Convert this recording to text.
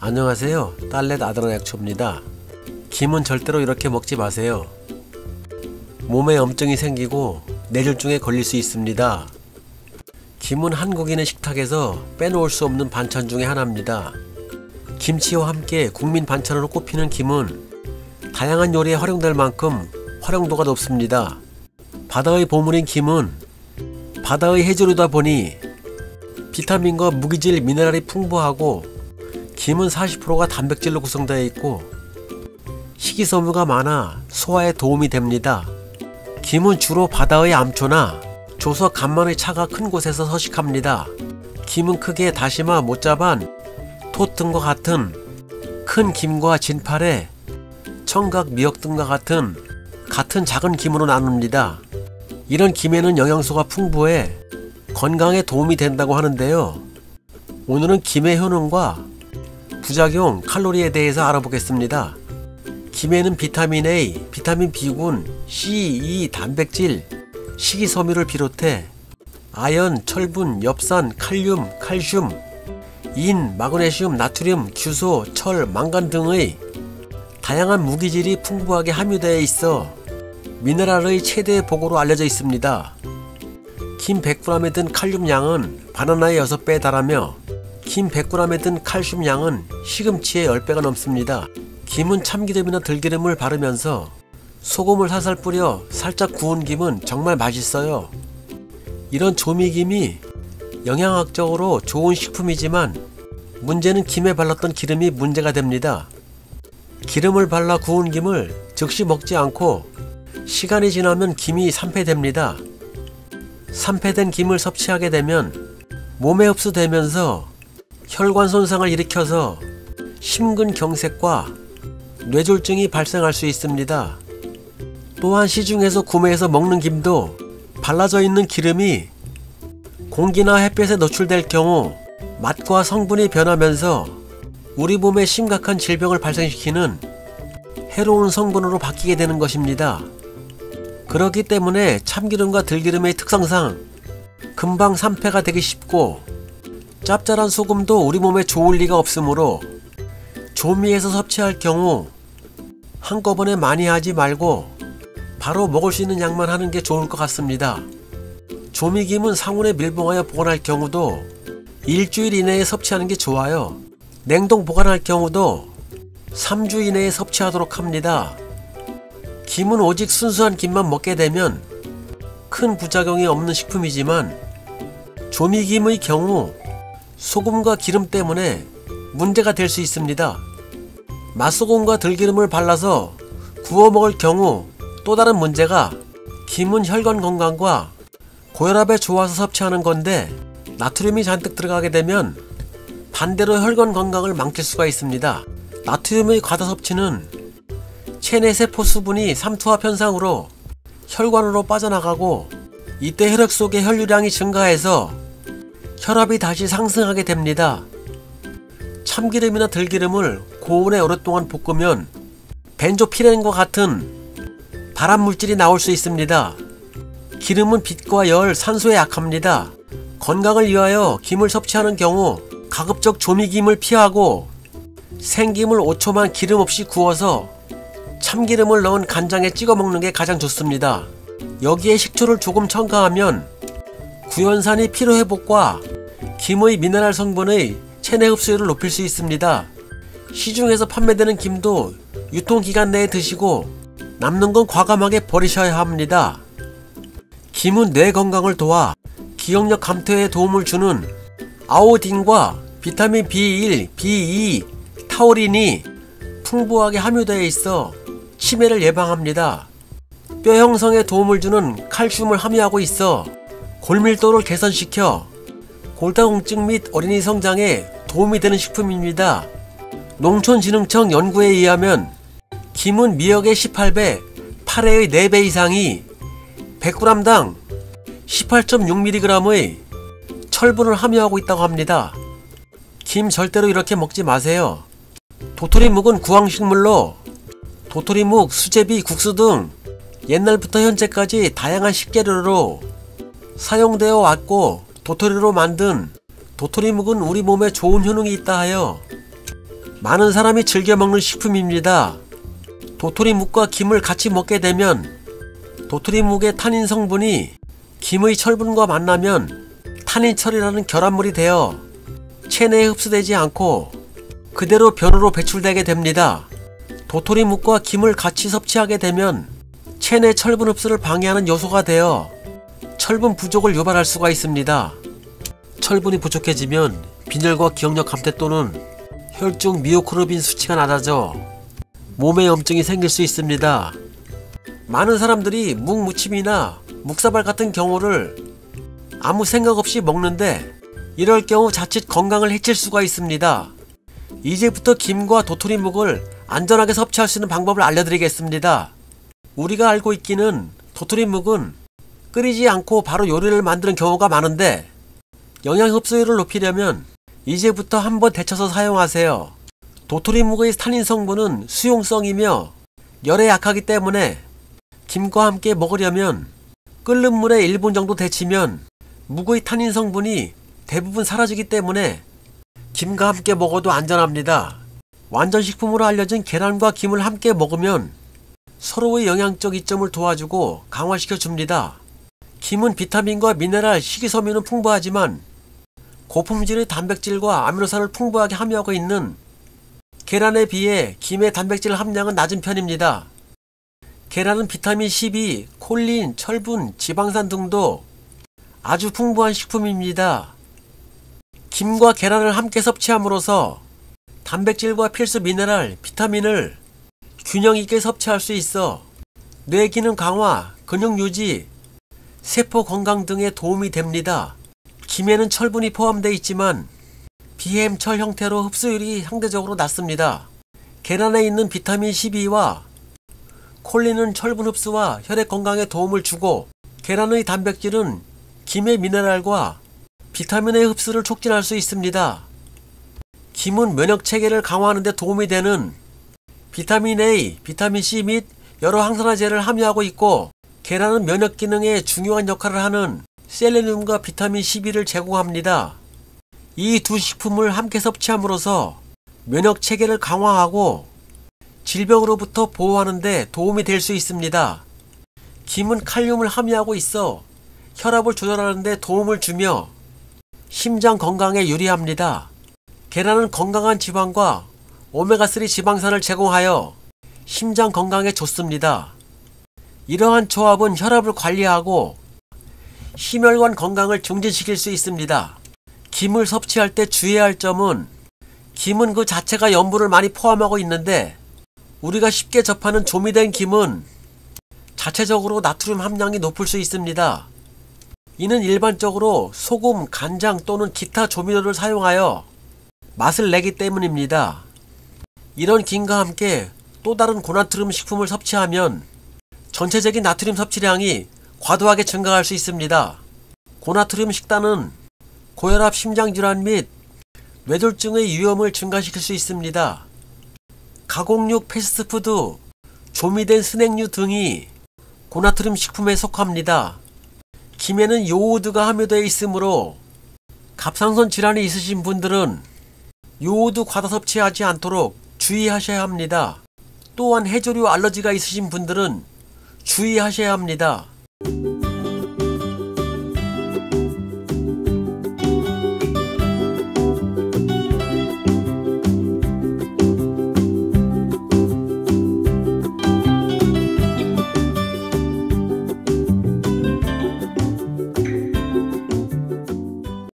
안녕하세요. 딸넷 아들아 약초입니다. 김은 절대로 이렇게 먹지 마세요. 몸에 염증이 생기고 뇌졸중에 걸릴 수 있습니다. 김은 한국인의 식탁에서 빼놓을 수 없는 반찬 중에 하나입니다. 김치와 함께 국민 반찬으로 꼽히는 김은 다양한 요리에 활용될 만큼 활용도가 높습니다. 바다의 보물인 김은 바다의 해조류다 보니 비타민과 무기질 미네랄이 풍부하고 김은 40%가 단백질로 구성되어 있고 식이섬유가 많아 소화에 도움이 됩니다. 김은 주로 바다의 암초나 조서 간만의 차가 큰 곳에서 서식합니다. 김은 크게 다시마, 못자반, 톳 등과 같은 큰 김과 진파래, 청각, 미역 등과 같은 작은 김으로 나눕니다. 이런 김에는 영양소가 풍부해 건강에 도움이 된다고 하는데요. 오늘은 김의 효능과 부작용, 칼로리에 대해서 알아보겠습니다. 김에는 비타민 A, 비타민 B군, C, E, 단백질, 식이섬유를 비롯해 아연, 철분, 엽산, 칼륨, 칼슘, 인, 마그네슘, 나트륨, 규소, 철, 망간 등의 다양한 무기질이 풍부하게 함유되어 있어 미네랄의 최대 보고로 알려져 있습니다. 김 100g에 든 칼륨 양은 바나나의 6배에 달하며 김 100g에 든 칼슘 양은 시금치의 10배가 넘습니다. 김은 참기름이나 들기름을 바르면서 소금을 살살 뿌려 살짝 구운 김은 정말 맛있어요. 이런 조미김이 영양학적으로 좋은 식품이지만 문제는 김에 발랐던 기름이 문제가 됩니다. 기름을 발라 구운 김을 즉시 먹지 않고 시간이 지나면 김이 산패됩니다. 산패된 김을 섭취하게 되면 몸에 흡수되면서 혈관 손상을 일으켜서 심근경색과 뇌졸중이 발생할 수 있습니다. 또한 시중에서 구매해서 먹는 김도 발라져 있는 기름이 공기나 햇볕에 노출될 경우 맛과 성분이 변하면서 우리 몸에 심각한 질병을 발생시키는 해로운 성분으로 바뀌게 되는 것입니다. 그렇기 때문에 참기름과 들기름의 특성상 금방 산패가 되기 쉽고 짭짤한 소금도 우리 몸에 좋을 리가 없으므로 조미해서 섭취할 경우 한꺼번에 많이 하지 말고 바로 먹을 수 있는 양만 하는 게 좋을 것 같습니다. 조미김은 상온에 밀봉하여 보관할 경우도 일주일 이내에 섭취하는 게 좋아요. 냉동 보관할 경우도 3주 이내에 섭취하도록 합니다. 김은 오직 순수한 김만 먹게 되면 큰 부작용이 없는 식품이지만 조미김의 경우 소금과 기름 때문에 문제가 될 수 있습니다. 맛소금과 들기름을 발라서 구워 먹을 경우 또 다른 문제가 김은 혈관 건강과 고혈압에 좋아서 섭취하는 건데 나트륨이 잔뜩 들어가게 되면 반대로 혈관 건강을 망칠 수가 있습니다. 나트륨의 과다 섭취는 체내 세포 수분이 삼투압 현상으로 혈관으로 빠져나가고 이때 혈액 속의 혈류량이 증가해서 혈압이 다시 상승하게 됩니다. 참기름이나 들기름을 고온에 오랫동안 볶으면 벤조피렌과 같은 발암물질이 나올 수 있습니다. 기름은 빛과 열, 산소에 약합니다. 건강을 위하여 김을 섭취하는 경우 가급적 조미김을 피하고 생김을 5초만 기름 없이 구워서 참기름을 넣은 간장에 찍어 먹는 게 가장 좋습니다. 여기에 식초를 조금 첨가하면 구연산이 피로회복과 김의 미네랄 성분의 체내 흡수율을 높일 수 있습니다. 시중에서 판매되는 김도 유통기간 내에 드시고 남는 건 과감하게 버리셔야 합니다. 김은 뇌 건강을 도와 기억력 감퇴에 도움을 주는 아오딘과 비타민 B1, B2, 타우린이 풍부하게 함유되어 있어 치매를 예방합니다. 뼈 형성에 도움을 주는 칼슘을 함유하고 있어 골밀도를 개선시켜 골다공증 및 어린이 성장에 도움이 되는 식품입니다. 농촌진흥청 연구에 의하면 김은 미역의 18배, 파래의 4배 이상이 100g당 18.6mg의 철분을 함유하고 있다고 합니다. 김 절대로 이렇게 먹지 마세요. 도토리묵은 구황식물로 도토리묵, 수제비, 국수 등 옛날부터 현재까지 다양한 식재료로 사용되어 왔고 도토리로 만든 도토리묵은 우리 몸에 좋은 효능이 있다 하여 많은 사람이 즐겨 먹는 식품입니다. 도토리묵과 김을 같이 먹게 되면 도토리묵의 탄닌 성분이 김의 철분과 만나면 탄닌철이라는 결합물이 되어 체내에 흡수되지 않고 그대로 변으로 배출되게 됩니다. 도토리묵과 김을 같이 섭취하게 되면 체내 철분 흡수를 방해하는 요소가 되어 철분 부족을 유발할 수가 있습니다. 철분이 부족해지면 빈혈과 기억력 감퇴 또는 혈중 미오클로빈 수치가 낮아져 몸에 염증이 생길 수 있습니다. 많은 사람들이 묵무침이나 묵사발 같은 경우를 아무 생각 없이 먹는데 이럴 경우 자칫 건강을 해칠 수가 있습니다. 이제부터 김과 도토리묵을 안전하게 섭취할 수 있는 방법을 알려드리겠습니다. 우리가 알고 있기는 도토리묵은 끓이지 않고 바로 요리를 만드는 경우가 많은데 영양 흡수율을 높이려면 이제부터 한번 데쳐서 사용하세요. 도토리묵의 탄닌 성분은 수용성이며 열에 약하기 때문에 김과 함께 먹으려면 끓는 물에 1분 정도 데치면 묵의 탄닌 성분이 대부분 사라지기 때문에 김과 함께 먹어도 안전합니다. 완전식품으로 알려진 계란과 김을 함께 먹으면 서로의 영양적 이점을 도와주고 강화시켜 줍니다. 김은 비타민과 미네랄, 식이섬유는 풍부하지만 고품질의 단백질과 아미노산을 풍부하게 함유하고 있는 계란에 비해 김의 단백질 함량은 낮은 편입니다. 계란은 비타민 12, 콜린, 철분, 지방산 등도 아주 풍부한 식품입니다. 김과 계란을 함께 섭취함으로써 단백질과 필수 미네랄, 비타민을 균형 있게 섭취할 수 있어 뇌 기능 강화, 근육 유지, 세포 건강 등에 도움이 됩니다. 김에는 철분이 포함되어 있지만 비햄철 형태로 흡수율이 상대적으로 낮습니다. 계란에 있는 비타민 12와 콜린은 철분 흡수와 혈액 건강에 도움을 주고 계란의 단백질은 김의 미네랄과 비타민의 흡수를 촉진할 수 있습니다. 김은 면역 체계를 강화하는 데 도움이 되는 비타민 A, 비타민 C 및 여러 항산화제를 함유하고 있고 계란은 면역 기능에 중요한 역할을 하는 셀레늄과 비타민 12를 제공합니다. 이 두 식품을 함께 섭취함으로써 면역 체계를 강화하고 질병으로부터 보호하는 데 도움이 될 수 있습니다. 김은 칼륨을 함유하고 있어 혈압을 조절하는 데 도움을 주며 심장 건강에 유리합니다. 계란은 건강한 지방과 오메가3 지방산을 제공하여 심장 건강에 좋습니다. 이러한 조합은 혈압을 관리하고 심혈관 건강을 증진시킬 수 있습니다. 김을 섭취할 때 주의해야 할 점은 김은 그 자체가 염분을 많이 포함하고 있는데 우리가 쉽게 접하는 조미된 김은 자체적으로 나트륨 함량이 높을 수 있습니다. 이는 일반적으로 소금, 간장 또는 기타 조미료를 사용하여 맛을 내기 때문입니다. 이런 김과 함께 또 다른 고나트륨 식품을 섭취하면 전체적인 나트륨 섭취량이 과도하게 증가할 수 있습니다. 고나트륨 식단은 고혈압, 심장질환 및 뇌졸중의 위험을 증가시킬 수 있습니다. 가공육, 패스트푸드, 조미된 스낵류 등이 고나트륨 식품에 속합니다. 김에는 요오드가 함유되어 있으므로 갑상선 질환이 있으신 분들은 요오드 과다 섭취하지 않도록 주의하셔야 합니다. 또한 해조류 알러지가 있으신 분들은 주의하셔야 합니다.